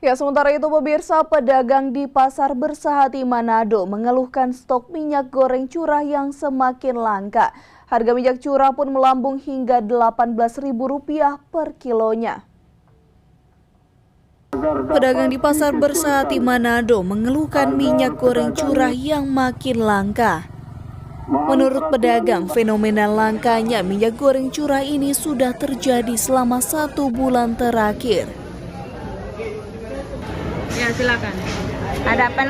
Ya, sementara itu pemirsa, pedagang di Pasar Bersahati Manado mengeluhkan stok minyak goreng curah yang semakin langka. Harga minyak curah pun melambung hingga Rp18.000 per kilonya. Pedagang di Pasar Bersahati Manado mengeluhkan minyak goreng curah yang makin langka. Menurut pedagang, fenomena langkanya minyak goreng curah ini sudah terjadi selama 1 bulan terakhir. Ya, silakan. Hadapan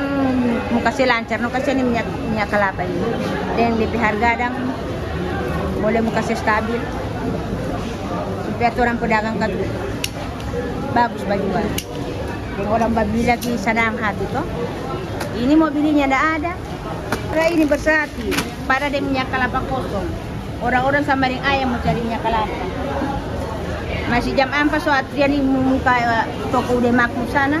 mau kasih lancar, mau kasih ini minyak kelapa ini. Dan lebih harga dan boleh mau kasih stabil. Supaya orang pedagang kan bagus bajuan. Dan orang babi lagi senang hati toh. Ini mobilnya tidak ada. Karena ini Bersahati, pada dia minyak kelapa kosong. Orang-orang sama dengan ayam mau cari minyak kelapa. Masih jam 4 so antrian di muka toko udah makmur sana.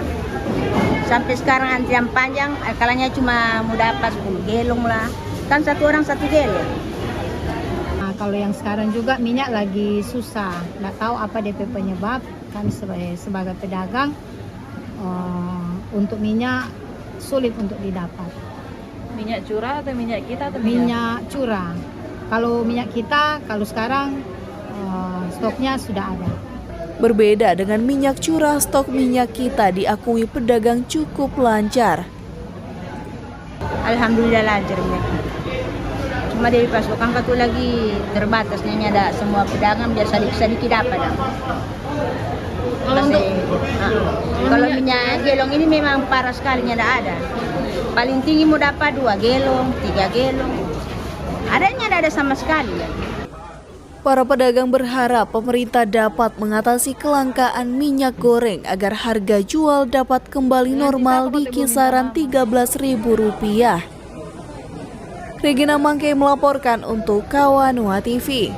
Sampai sekarang antrian panjang, kalanya cuma mau dapat 10 gelong lah. Kan satu orang 1 gelong. Nah, kalau yang sekarang juga minyak lagi susah. Nggak tahu apa DP penyebab. Kami sebagai pedagang untuk minyak sulit untuk didapat. Minyak curah atau minyak kita atau minyak curah. Kalau minyak kita, kalau sekarang stoknya sudah ada. Berbeda dengan minyak curah, stok minyak kita diakui pedagang cukup lancar. Alhamdulillah lancar minyak. Cuma dari pasokan itu lagi terbatasnya, ada semua pedagang biasa sedikit dapat. Kalau minyak gelong ini memang parah sekali, tidak ada. Paling tinggi mau dapat 2 gelong, 3 gelong. Adanya tidak ada sama sekali. Para pedagang berharap pemerintah dapat mengatasi kelangkaan minyak goreng agar harga jual dapat kembali normal di kisaran Rp13.000. Regina Mangke melaporkan untuk Kawanua TV.